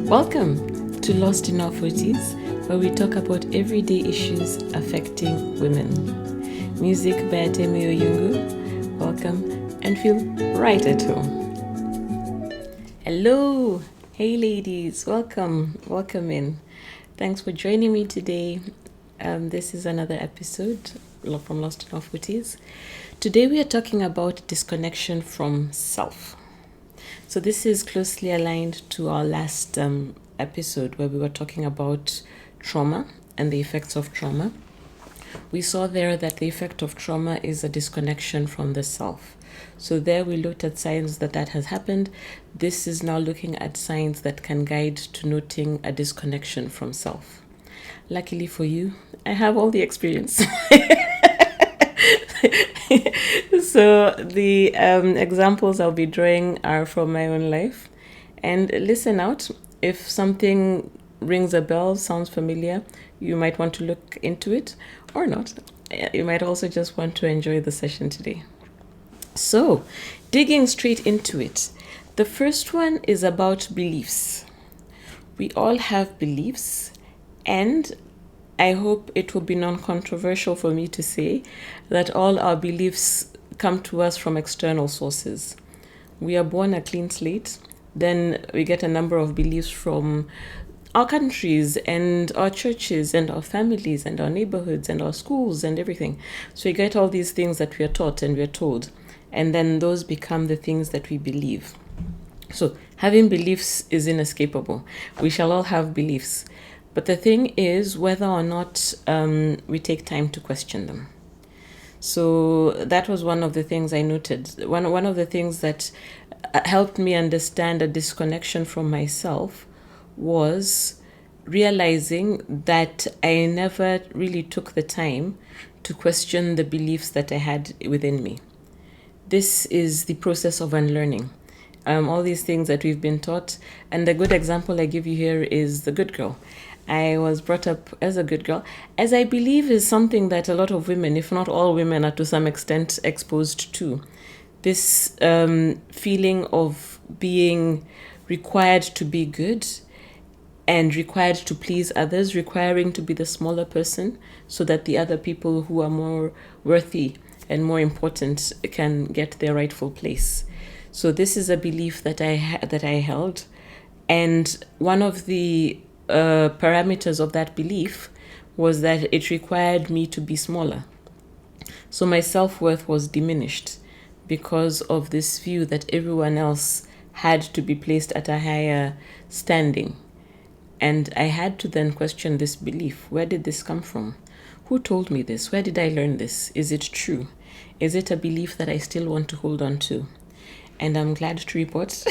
Welcome to Lost in Our 40s, where we talk about everyday issues affecting women. Music by Atemi Oyungu. Welcome and feel right at home. Hello, hey ladies, welcome in. Thanks for joining me today. This is another episode from Lost in Our 40s. Today we are talking about disconnection from self. So this is closely aligned to our last episode where we were talking about trauma and the effects of trauma. We saw there that the effect of trauma is a disconnection from the self. So there we looked at signs that has happened. This is now looking at signs that can guide to noting a disconnection from self. Luckily for you, I have all the experience. So the examples I'll be drawing are from my own life. And listen out, if something rings a bell, sounds familiar, you might want to look into it or not. You might also just want to enjoy the session today. So, digging straight into it. The first one is about beliefs. We all have beliefs, and I hope it will be non-controversial for me to say that all our beliefs come to us from external sources. We are born a clean slate, then we get a number of beliefs from our countries and our churches and our families and our neighborhoods and our schools and everything. So we get all these things that we are taught and we are told, and then those become the things that we believe. So having beliefs is inescapable. We shall all have beliefs. But the thing is whether or not we take time to question them. So that was one of the things I noted. One of the things that helped me understand a disconnection from myself was realizing that I never really took the time to question the beliefs that I had within me. This is the process of unlearning. All these things that we've been taught. And the good example I give you here is the good girl. I was brought up as a good girl, as I believe is something that a lot of women, if not all women, are to some extent exposed to. This feeling of being required to be good and required to please others, requiring to be the smaller person so that the other people who are more worthy and more important can get their rightful place. So this is a belief that I held, and one of the parameters of that belief was that it required me to be smaller. So my self-worth was diminished because of this view that everyone else had to be placed at a higher standing. And I had to then question this belief. Where did this come from? Who told me this? Where did I learn this? Is it true? Is it a belief that I still want to hold on to? And I'm glad to report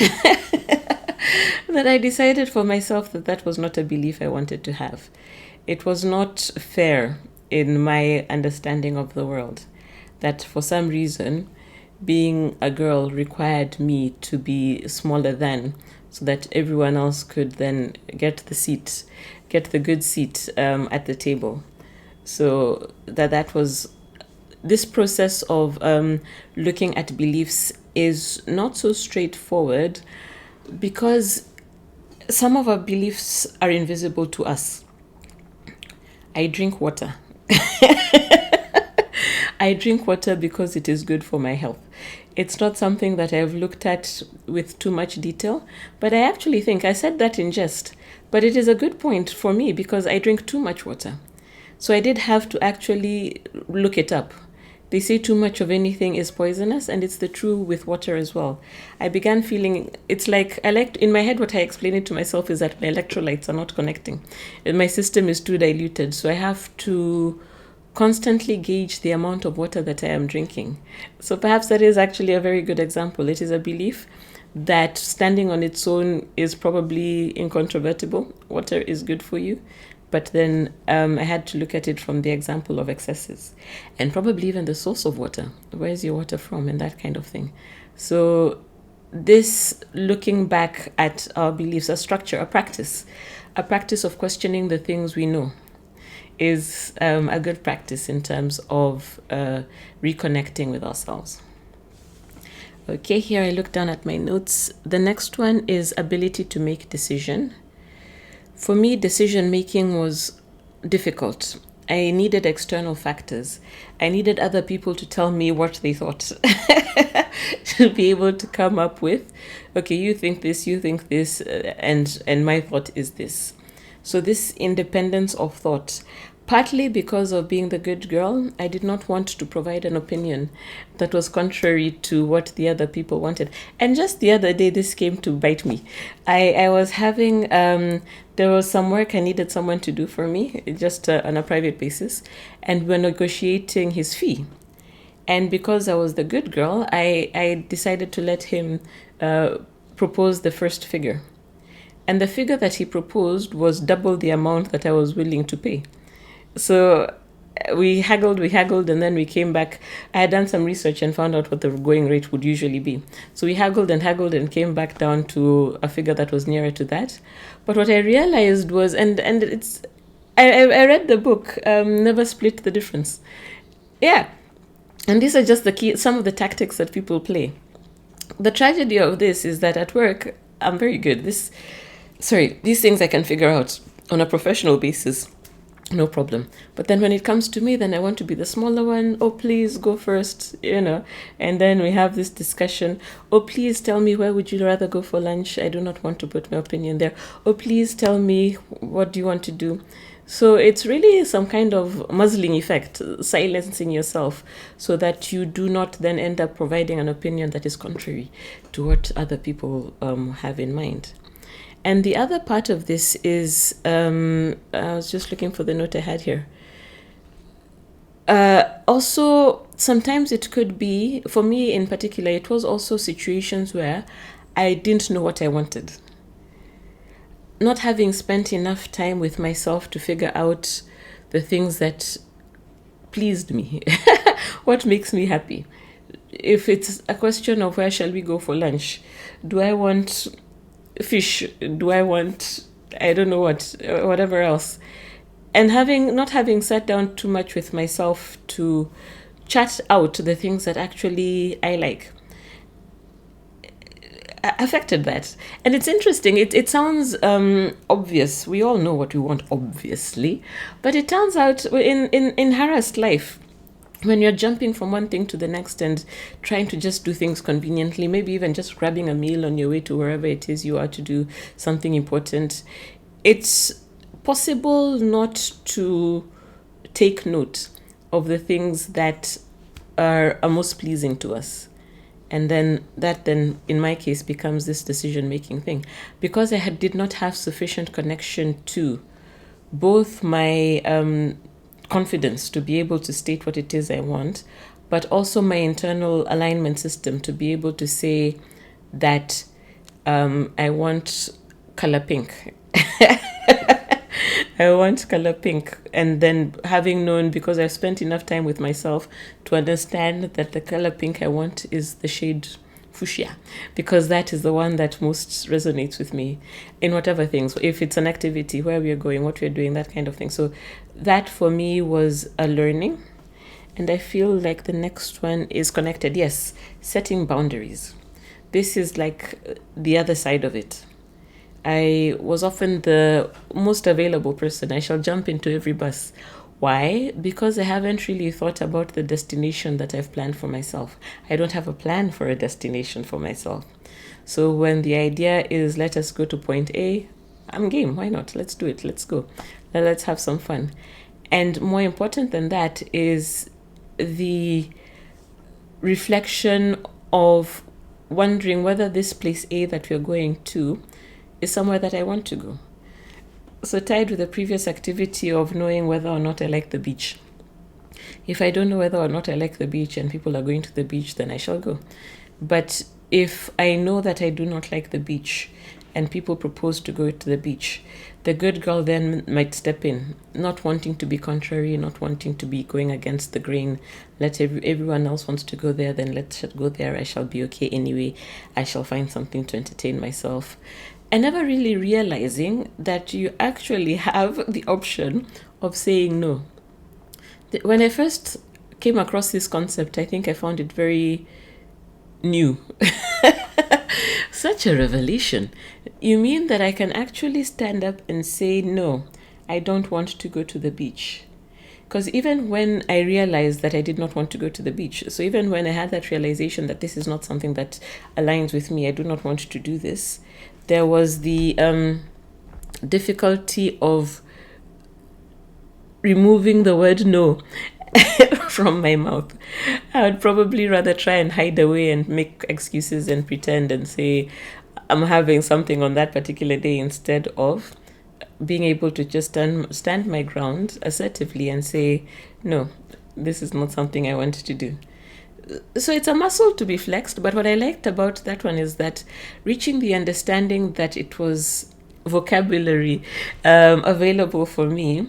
that I decided for myself that that was not a belief I wanted to have. It was not fair in my understanding of the world that for some reason being a girl required me to be smaller than, so that everyone else could then get the good seat at the table. So that was this process of looking at beliefs is not so straightforward because some of our beliefs are invisible to us. I drink water. I drink water because it is good for my health. It's not something that I've looked at with too much detail, but I actually think I said that in jest, but it is a good point for me because I drink too much water. So I did have to actually look it up. They say too much of anything is poisonous, and it's the true with water as well. I began feeling, it's like, in my head what I explain it to myself is that my electrolytes are not connecting. And my system is too diluted, so I have to constantly gauge the amount of water that I am drinking. So perhaps that is actually a very good example. It is a belief that standing on its own is probably incontrovertible. Water is good for you. But then I had to look at it from the example of excesses and probably even the source of water. Where is your water from and that kind of thing. So this looking back at our beliefs, a structure, a practice of questioning the things we know is a good practice in terms of reconnecting with ourselves. Okay, here I look down at my notes. The next one is ability to make decision. For me, decision making was difficult. I needed external factors. I needed other people to tell me what they thought to be able to come up with, okay, you think this, and my thought is this. So this independence of thought, partly because of being the good girl, I did not want to provide an opinion that was contrary to what the other people wanted. And just the other day, this came to bite me. I was having, there was some work I needed someone to do for me, just on a private basis, and we were negotiating his fee. And because I was the good girl, I decided to let him propose the first figure. And the figure that he proposed was double the amount that I was willing to pay. So we haggled, and then we came back. I had done some research and found out what the going rate would usually be. So we haggled and came back down to a figure that was nearer to that. But what I realized was, and it's, I read the book, Never Split the Difference. Yeah. And these are just some of the tactics that people play. The tragedy of this is that at work, I'm very good. These things I can figure out on a professional basis. No problem. But then when it comes to me, then I want to be the smaller one. Oh, please go first, And then we have this discussion. Oh, please tell me, where would you rather go for lunch? I do not want to put my opinion there. Oh, please tell me, what do you want to do? So it's really some kind of muzzling effect, silencing yourself so that you do not then end up providing an opinion that is contrary to what other people have in mind. And the other part of this is, I was just looking for the note I had here. Also, sometimes it could be, for me in particular, it was also situations where I didn't know what I wanted. Not having spent enough time with myself to figure out the things that pleased me, what makes me happy. If it's a question of where shall we go for lunch, do I want fish? Do I want, I don't know what, whatever else? And not having sat down too much with myself to chat out the things that actually I like, affected that. And it's interesting. It sounds obvious. We all know what we want, obviously. But it turns out in harassed life, when you're jumping from one thing to the next and trying to just do things conveniently, maybe even just grabbing a meal on your way to wherever it is you are to do something important, it's possible not to take note of the things that are most pleasing to us. And then that in my case becomes this decision-making thing. Because I did not have sufficient connection to both my confidence to be able to state what it is I want, but also my internal alignment system to be able to say that I want color pink. I want color pink. And then having known, because I've spent enough time with myself to understand that the color pink I want is the shade fuchsia, because that is the one that most resonates with me in whatever things. If it's an activity, where we are going, what we're doing, that kind of thing. So that for me was a learning. And I feel like the next one is connected. Yes, setting boundaries. This is like the other side of it. I was often the most available person. I shall jump into every bus. Why? Because I haven't really thought about the destination that I've planned for myself. I don't have a plan for a destination for myself. So when the idea is, let us go to point A, I'm game. Why not? Let's do it. Let's go. Let's have some fun. And more important than that is the reflection of wondering whether this place A that we're going to is somewhere that I want to go. So tied with the previous activity of knowing whether or not I like the beach. If I don't know whether or not I like the beach and people are going to the beach, then I shall go. But if I know that I do not like the beach and people propose to go to the beach, the good girl then might step in, not wanting to be contrary, not wanting to be going against the grain. Let everyone else wants to go there, then let's go there. I shall be okay anyway. I shall find something to entertain myself. And never really realizing that you actually have the option of saying no. When I first came across this concept, I think I found it very new. Such a revelation. You mean that I can actually stand up and say, no, I don't want to go to the beach? Because even when I realized that I did not want to go to the beach, so even when I had that realization that this is not something that aligns with me, I do not want to do this, there was the difficulty of removing the word no from my mouth. I would probably rather try and hide away and make excuses and pretend and say I'm having something on that particular day instead of being able to just stand my ground assertively and say, no, this is not something I want to do. So it's a muscle to be flexed, but what I liked about that one is that reaching the understanding that it was vocabulary available for me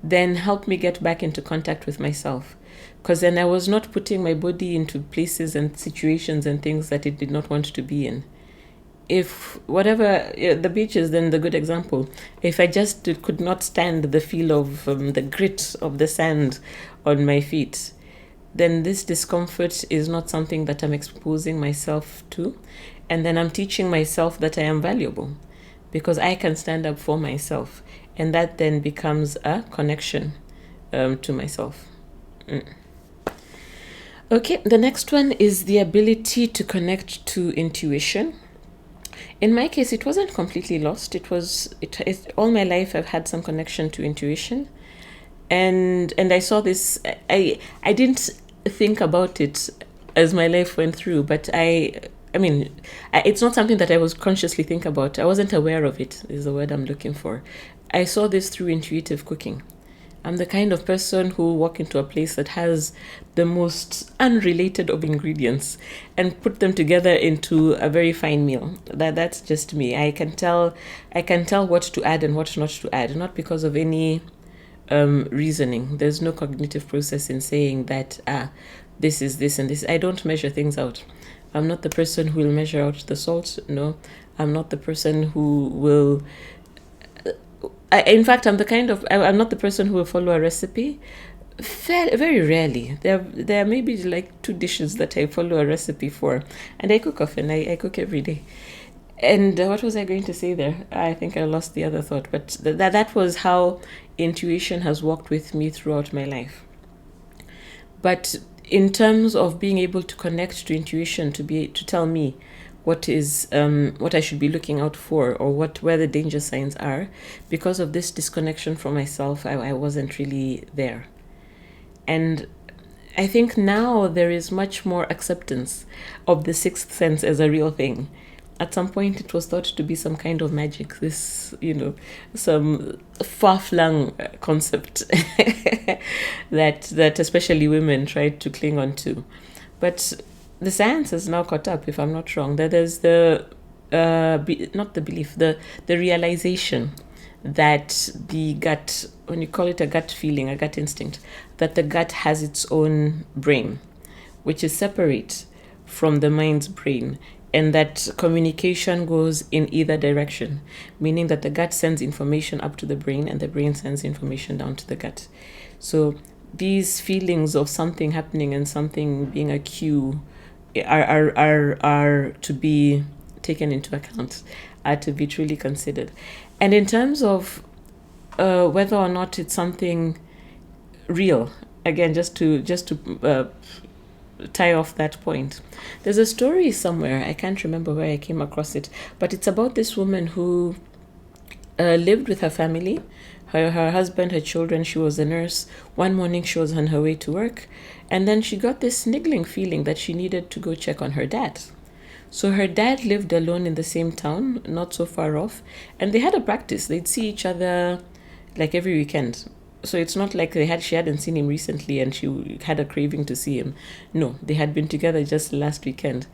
then helped me get back into contact with myself. Because then I was not putting my body into places and situations and things that it did not want to be in. If whatever, the beach is then the good example. If I just could not stand the feel of the grit of the sand on my feet, then this discomfort is not something that I'm exposing myself to. And then I'm teaching myself that I am valuable because I can stand up for myself. And that then becomes a connection to myself. Okay, the next one is the ability to connect to intuition. In my case, it wasn't completely lost. It all my life I've had some connection to intuition. And I saw this, I didn't think about it as my life went through, but it's not something that I was consciously think about. I wasn't aware of it, is the word I'm looking for. I saw this through intuitive cooking. I'm the kind of person who will walk into a place that has the most unrelated of ingredients and put them together into a very fine meal. That's just me. I can tell what to add and what not to add, not because of any reasoning. There's no cognitive process in saying that this is this and this. I don't measure things out. I'm not the person who will measure out the salt. No, I'm not the person who will. In fact, I'm not the person who will follow a recipe. Very rarely. There may be like 2 dishes that I follow a recipe for, and I cook often. I cook every day. And what was I going to say there? I think I lost the other thought, but that was how intuition has walked with me throughout my life. But in terms of being able to connect to intuition, to tell me what I should be looking out for or where the danger signs are, because of this disconnection from myself, I wasn't really there. And I think now there is much more acceptance of the sixth sense as a real thing. At some point, it was thought to be some kind of magic, some far-flung concept that especially women tried to cling on to. But the science has now caught up, if I'm not wrong, that there's not the belief, the realization that the gut, when you call it a gut feeling, a gut instinct, that the gut has its own brain, which is separate from the mind's brain, and that communication goes in either direction, meaning that the gut sends information up to the brain and the brain sends information down to the gut. So these feelings of something happening and something being a cue are to be taken into account, are to be truly considered. And in terms of whether or not it's something real, again, just to tie off that point, there's a story somewhere, I can't remember where I came across it, but it's about this woman who lived with her family, her husband, her children. She was a nurse. One morning she was on her way to work, and then she got this niggling feeling that she needed to go check on her dad. So her dad lived alone in the same town, not so far off, and they had a practice. They'd see each other like every weekend. So it's not like she hadn't seen him recently and she had a craving to see him. No, they had been together just last weekend.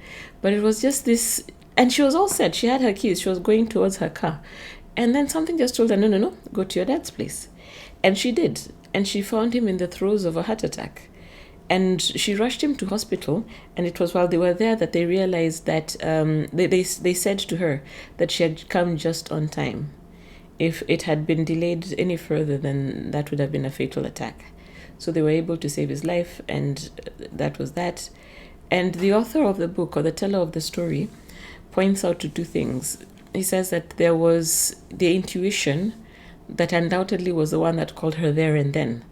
But it was just this, and she was all set. She had her keys. She was going towards her car. And then something just told her, no, go to your dad's place. And she did. And she found him in the throes of a heart attack. And she rushed him to hospital. And it was while they were there that they realized that they said to her that she had come just on time. If it had been delayed any further, then that would have been a fatal attack. So they were able to save his life, and that was that. And the author of the book, or the teller of the story, points out to two things. He says that there was the intuition that undoubtedly was the one that called her there and then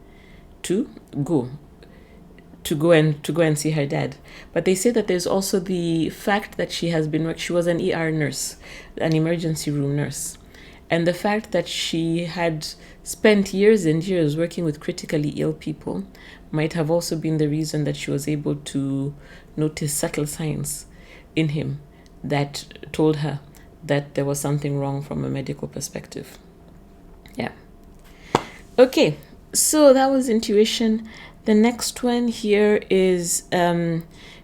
to go and see her dad. But they say that there's also the fact that she was an ER nurse, an emergency room nurse. And the fact that she had spent years and years working with critically ill people might have also been the reason that she was able to notice subtle signs in him that told her that there was something wrong from a medical perspective. Yeah. Okay, so that was intuition. The next one here is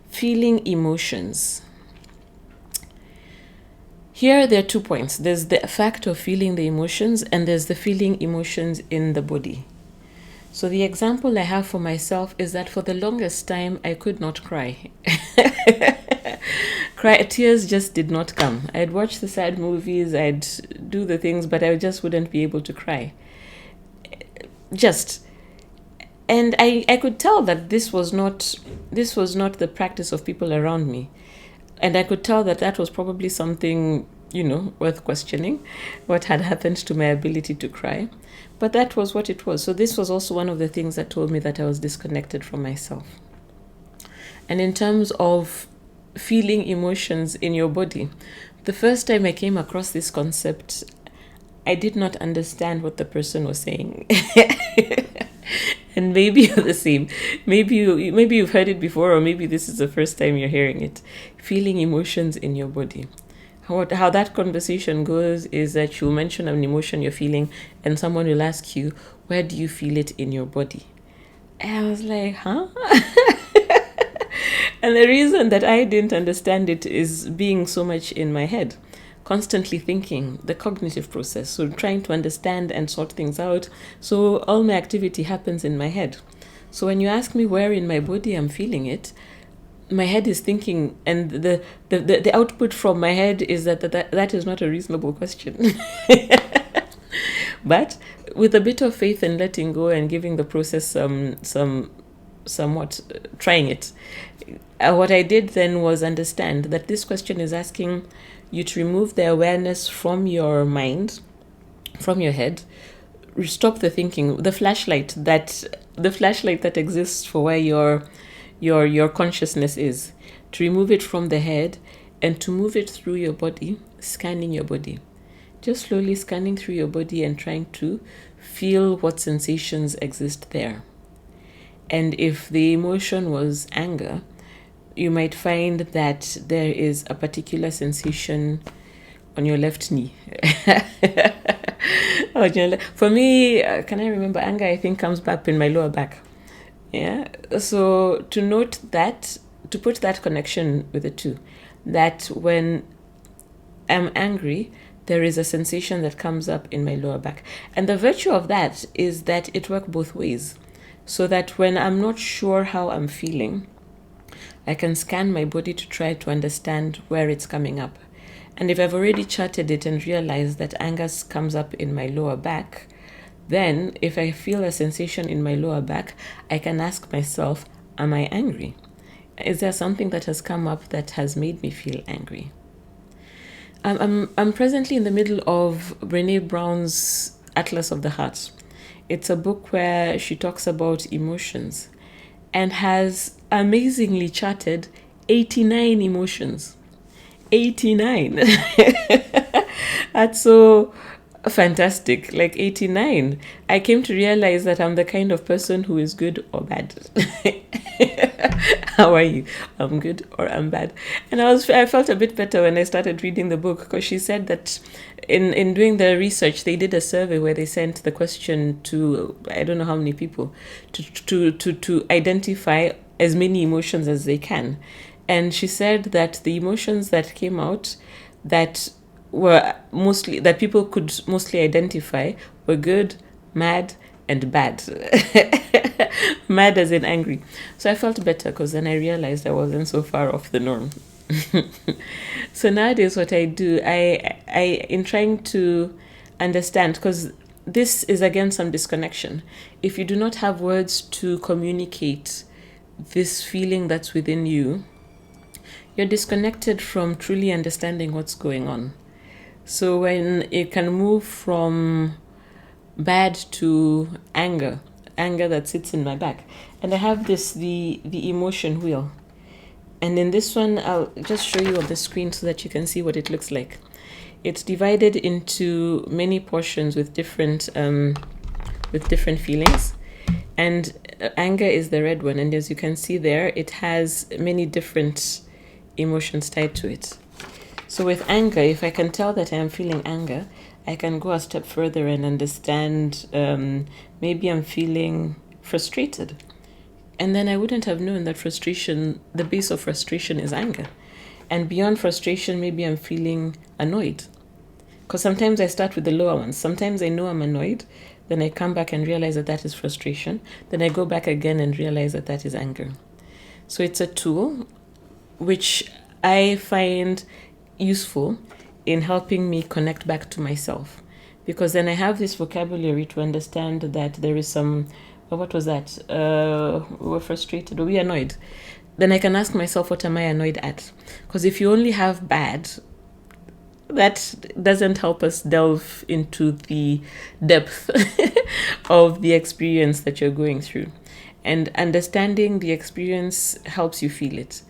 feeling emotions. Here there are 2 points. There's the fact of feeling the emotions, and there's the feeling emotions in the body. So the example I have for myself is that for the longest time, I could not cry. Tears just did not come. I'd watch the sad movies, I'd do the things, but I just wouldn't be able to cry. And I could tell that this was not the practice of people around me. And I could tell that was probably something, worth questioning, what had happened to my ability to cry. But that was what it was. So this was also one of the things that told me that I was disconnected from myself. And in terms of feeling emotions in your body, the first time I came across this concept, I did not understand what the person was saying. And maybe you're the same. Maybe you've heard it before, or maybe this is the first time you're hearing it. Feeling emotions in your body. How that conversation goes is that you'll mention an emotion you're feeling, and someone will ask you, where do you feel it in your body? And I was like, huh? And the reason that I didn't understand it is being so much in my head, constantly thinking, the cognitive process, so trying to understand and sort things out. So all my activity happens in my head. So when you ask me where in my body I'm feeling it, my head is thinking, and the output from my head is that is not a reasonable question. But with a bit of faith and letting go and giving the process somewhat trying it, what I did then was understand that this question is asking you to remove the awareness from your mind, from your head, stop the thinking, the flashlight that exists for where your consciousness is, to remove it from the head and to move it through your body, scanning your body. Just slowly scanning through your body and trying to feel what sensations exist there. And if the emotion was anger, you might find that there is a particular sensation on your left knee. For me, can I remember anger, I think, comes back in my lower back. Yeah. So to note that, to put that connection with the two, that when I'm angry, there is a sensation that comes up in my lower back. And the virtue of that is that it works both ways. So that when I'm not sure how I'm feeling, I can scan my body to try to understand where it's coming up. And if I've already charted it and realized that anger comes up in my lower back, then if I feel a sensation in my lower back, I can ask myself, am I angry? Is there something that has come up that has made me feel angry? I'm presently in the middle of Brené Brown's Atlas of the Heart. It's a book where she talks about emotions and has amazingly charted 89 emotions. 89. That's so fantastic. Like 89. I came to realize that I'm the kind of person who is good or bad. How are you? I'm good or I'm bad. And I felt a bit better when I started reading the book, because she said that in doing the research, they did a survey where they sent the question to I don't know how many people to identify as many emotions as they can. And she said that the emotions that came out that people could mostly identify were good, mad, and bad. Mad as in angry. So I felt better, because then I realized I wasn't so far off the norm. So nowadays what I do, I in trying to understand, because this is again some disconnection. If you do not have words to communicate this feeling that's within you, you're disconnected from truly understanding what's going on. So when it can move from bad to anger that sits in my back, and I have the emotion wheel, and in this one I'll just show you on the screen so that you can see what it looks like. It's divided into many portions with different feelings, and anger is the red one, and as you can see there, it has many different emotions tied to it. So with anger, if I can tell that I am feeling anger, I can go a step further and understand, maybe I'm feeling frustrated. And then I wouldn't have known that frustration, the base of frustration is anger. And beyond frustration, maybe I'm feeling annoyed. Because sometimes I start with the lower ones. Sometimes I know I'm annoyed, then I come back and realize that that is frustration. Then I go back again and realize that that is anger. So it's a tool which I find useful in helping me connect back to myself, because then I have this vocabulary to understand that there is some, what was that? We were frustrated, or we annoyed. Then I can ask myself, what am I annoyed at? Because if you only have bad, that doesn't help us delve into the depth of the experience that you're going through. And understanding the experience helps you feel it.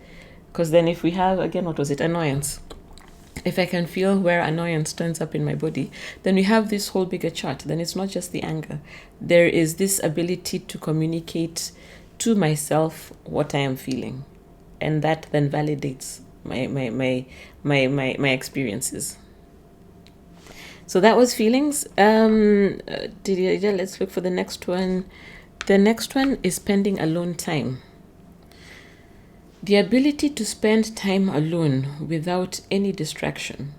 Because then if we have, again, what was it? Annoyance. If I can feel where annoyance turns up in my body, then we have this whole bigger chart. Then it's not just the anger. There is this ability to communicate to myself what I am feeling. And that then validates my experiences. So that was feelings. Let's look for the next one. The next one is spending alone time. The ability to spend time alone without any distraction.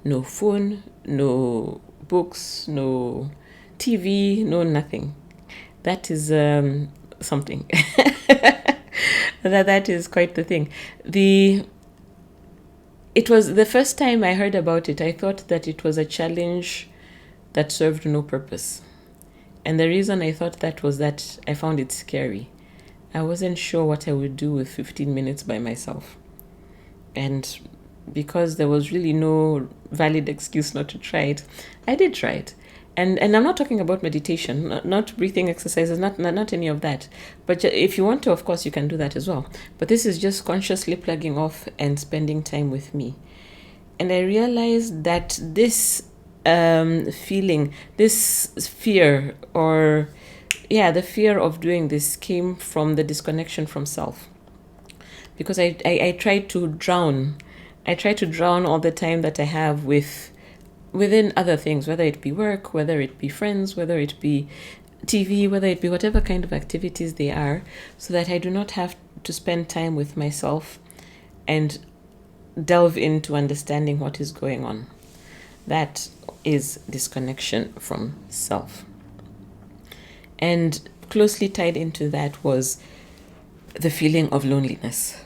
No phone, no books, no TV, no nothing. That is something. that is quite the thing. It was the first time I heard about it, I thought that it was a challenge that served no purpose. And the reason I thought that was that I found it scary. I wasn't sure what I would do with 15 minutes by myself. And because there was really no valid excuse not to try it, I did try it. And I'm not talking about meditation, not breathing exercises, not any of that. But if you want to, of course, you can do that as well. But this is just consciously plugging off and spending time with me. And I realized that this feeling, this fear, or the fear of doing this came from the disconnection from self. Because I try to drown all the time that I have within other things, whether it be work, whether it be friends, whether it be TV, whether it be whatever kind of activities they are, so that I do not have to spend time with myself and delve into understanding what is going on. That is disconnection from self. And closely tied into that was the feeling of loneliness.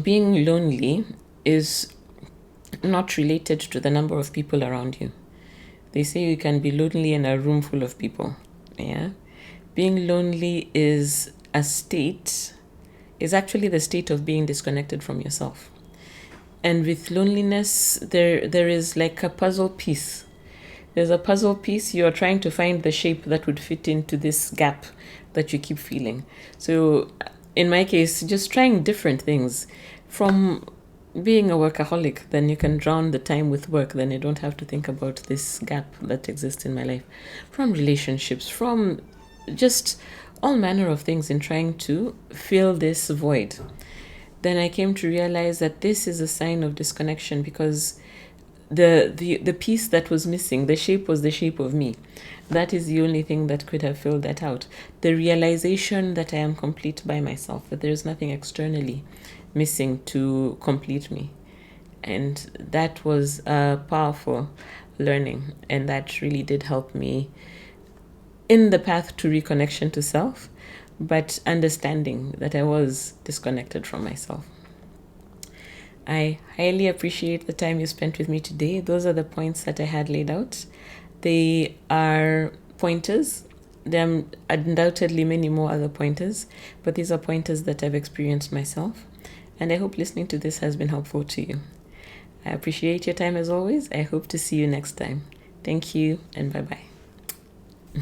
Being lonely is not related to the number of people around you. They say you can be lonely in a room full of people. Yeah. Being lonely is actually the state of being disconnected from yourself. And with loneliness, there is like a puzzle piece. There's a puzzle piece. You're trying to find the shape that would fit into this gap that you keep feeling. So in my case, just trying different things. From being a workaholic, then you can drown the time with work. Then you don't have to think about this gap that exists in my life. From relationships, from just all manner of things in trying to fill this void. Then I came to realize that this is a sign of disconnection, because the piece that was missing, the shape was the shape of me. That is the only thing that could have filled that out. The realization that I am complete by myself, that there is nothing externally missing to complete me. And that was a powerful learning, and that really did help me in the path to reconnection to self, but understanding that I was disconnected from myself. I highly appreciate the time you spent with me today. Those are the points that I had laid out. They are pointers. There are undoubtedly many more other pointers, but these are pointers that I've experienced myself. And I hope listening to this has been helpful to you. I appreciate your time as always. I hope to see you next time. Thank you and bye bye.